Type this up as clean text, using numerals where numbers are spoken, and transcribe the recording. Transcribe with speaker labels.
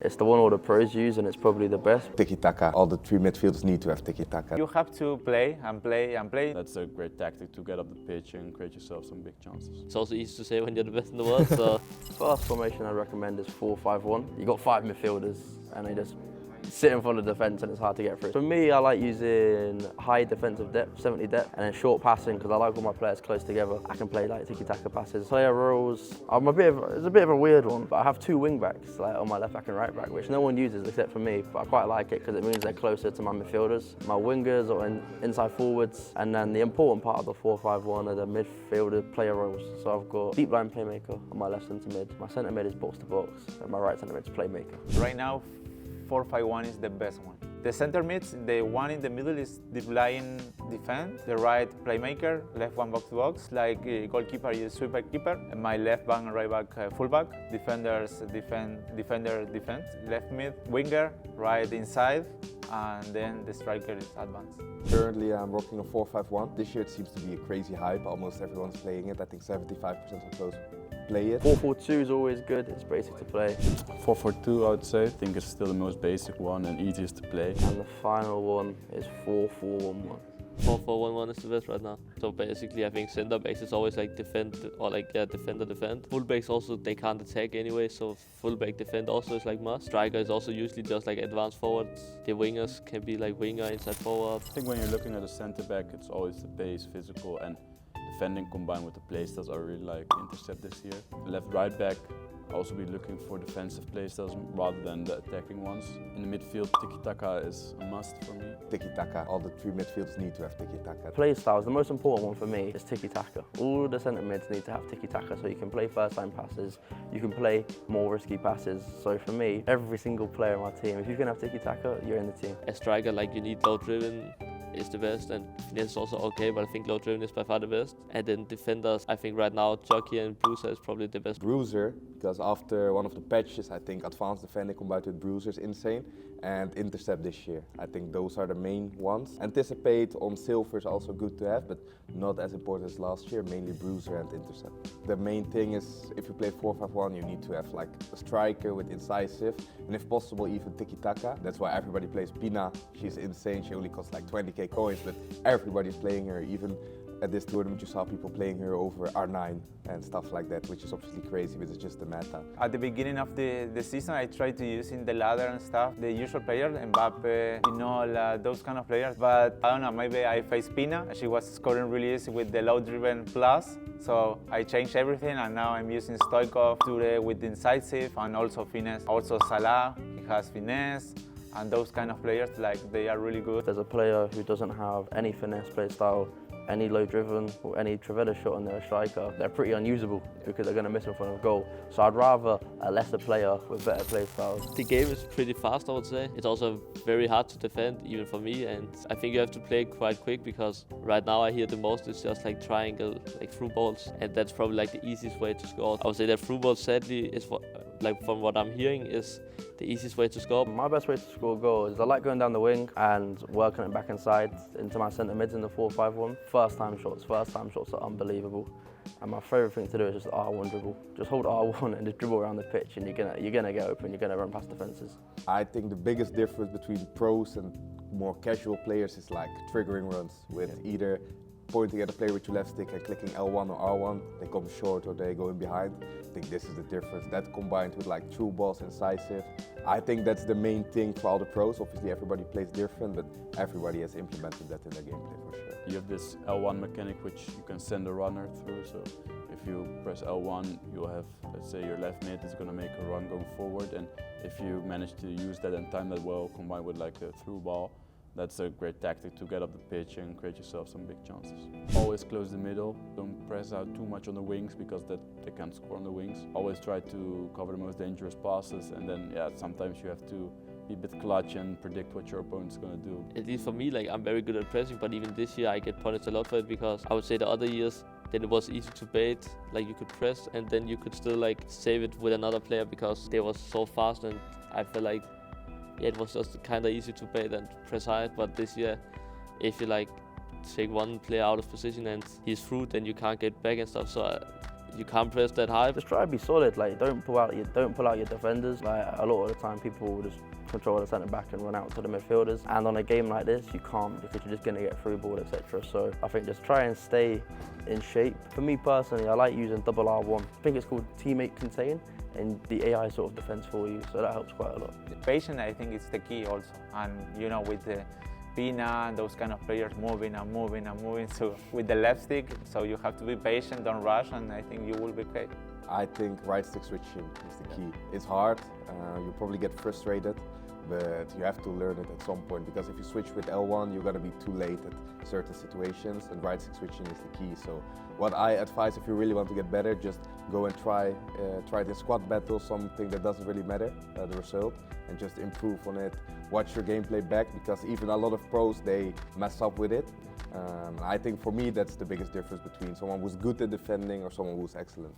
Speaker 1: It's the one all the pros use and it's probably the best.
Speaker 2: Tiki-taka. All the three midfielders need to have tiki-taka.
Speaker 3: You have to play and play and play.
Speaker 4: That's a great tactic to get up the pitch and create yourself some big chances.
Speaker 5: It's also easy to say when you're the best in the world, so...
Speaker 1: First formation I recommend is 4-5-1. You got 5 midfielders and they just sit in front of the defence and it's hard to get through. For me, I like using high defensive depth, 70 depth, and then short passing because I like all my players close together. I can play like tiki-taka passes. Player roles, it's a bit of a weird one, but I have 2 wing backs like on my left back and right back, which no one uses except for me, but I quite like it because it means they're closer to my midfielders. My wingers are inside forwards, and then the important part of the 4-5-1 are the midfielder player roles. So I've got deep line playmaker on my left centre mid, my centre mid is box to box, and my right centre mid is playmaker.
Speaker 3: Right now, 4-5-1 is the best one. The center mids, the one in the middle is deep line defense, the right playmaker, left one box to box, like goalkeeper is sweeper keeper, and my left back and right back fullback, defenders defend, left mid winger, right inside, and then the striker is advanced.
Speaker 2: Currently I'm rocking a 4-5-1. This year it seems to be a crazy hype, almost everyone's playing it. I think 75% of those play it.
Speaker 1: 4-4-2 is always good, it's basic to play.
Speaker 4: 4-4-2 I would say. I think it's still the most basic one and easiest to play.
Speaker 1: And the final one is 4-4-1-1.
Speaker 5: 4-4-1-1 is the best right now. So basically I think center backs is always like defend or like defender defend. Full backs also they can't attack anyway, so full back defend also is like must. Striker is also usually just like advanced forwards. The wingers can be like winger inside forward.
Speaker 4: I think when you're looking at a centre back it's always the base, physical and defending combined with the playstyles. I really like intercept this year. Left right back I'll also be looking for defensive playstyles rather than the attacking ones. In the midfield, tiki-taka is a must for me.
Speaker 2: Tiki-taka. All the 3 midfielders need to have tiki-taka.
Speaker 1: Playstyles, the most important one for me is tiki-taka. All the centre mids need to have tiki-taka so you can play first time passes, you can play more risky passes. So for me, every single player on my team, if you can have tiki-taka, you're in the team.
Speaker 5: A striker, like you need low driven is the best, and finesse is also okay, but I think low driven is by far the best. And then defenders, I think right now Jockey and Bruiser is probably the best.
Speaker 2: Bruiser, because after one of the patches, I think advanced defending combined with Bruiser is insane, and intercept this year. I think those are the main ones. Anticipate on silver is also good to have, but not as important as last year, mainly Bruiser and intercept. The main thing is, if you play 4-5-1, you need to have like a striker with incisive, and if possible even tiki-taka. That's why everybody plays Pina. She's insane, she only costs like 20k coins, but everybody's playing her. Even at this tournament you saw people playing her over R9 and stuff like that, which is obviously crazy, but it's just the meta.
Speaker 3: At the beginning of the season, I tried to use in the ladder and stuff the usual players, Mbappe, Pinol, those kind of players. But I don't know, maybe I faced Pina. She was scoring really easy with the low-driven plus. So I changed everything, and now I'm using Stoikov, Toure with incisive and also finesse. Also Salah, he has finesse. And those kind of players, like, they are really good.
Speaker 1: There's a player who doesn't have any finesse play style, any low driven or any Trivela shot on their striker, they're pretty unusable because they're going to miss in front of goal. So I'd rather a lesser player with better play styles.
Speaker 5: The game is pretty fast, I would say. It's also very hard to defend, even for me, and I think you have to play quite quick because right now I hear the most is just like triangle, like through balls, and that's probably like the easiest way to score. I would say that through balls, sadly, is what, like from what I'm hearing, is the easiest way to score.
Speaker 1: My best way to score goals is I like going down the wing and working it back inside into my centre mids in the 4-5-1. First time shots are unbelievable. And my favourite thing to do is just R1 dribble. Just hold R1 and just dribble around the pitch and you're gonna get open, you're gonna run past defences.
Speaker 2: I think the biggest difference between pros and more casual players is like triggering runs with either pointing at a player with your left stick and clicking L1 or R1, they come short or they go in behind. I think this is the difference. That combined with like true balls, incisive. I think that's the main thing for all the pros. Obviously everybody plays different, but everybody has implemented that in their gameplay for sure.
Speaker 4: You have this L1 mechanic which you can send a runner through, so if you press L1 you'll have, let's say your left mid is going to make a run going forward, and if you manage to use that and time that well combined with like a through ball, that's a great tactic to get up the pitch and create yourself some big chances. Always close the middle, don't press out too much on the wings because they can't score on the wings. Always try to cover the most dangerous passes, and then yeah, sometimes you have to be a bit clutch and predict what your opponent's going to do.
Speaker 5: At least for me, like I'm very good at pressing, but even this year I get punished a lot for it because I would say the other years then it was easy to bait, like you could press and then you could still like save it with another player because they were so fast, and I feel like yeah, it was just kind of easy to bait and press high. But this year, if you like take one player out of position and he's through, then you can't get back and stuff. So you can't press that high.
Speaker 1: Just try to be solid. Like don't pull out your defenders. Like a lot of the time, people will just control the centre back and run out to the midfielders. And on a game like this, you can't because you're just going to get through ball, etc. So I think just try and stay in shape. For me personally, I like using double R1. I think it's called teammate contain, and the AI sort of defends for you. So that helps quite a lot.
Speaker 3: Patience, I think, is the key also. And you know, with the Pina and those kind of players moving and moving and moving, so with the left stick, so you have to be patient, don't rush, and I think you will be okay.
Speaker 2: I think right stick switching is the key. It's hard, you probably get frustrated, but you have to learn it at some point, because if you switch with L1, you're gonna be too late at certain situations, and right stick switching is the key. So what I advise, if you really want to get better, just go and try it in squad battles, something that doesn't really matter, the result, and just improve on it. Watch your gameplay back, because even a lot of pros, they mess up with it. I think for me, that's the biggest difference between someone who's good at defending or someone who's excellent.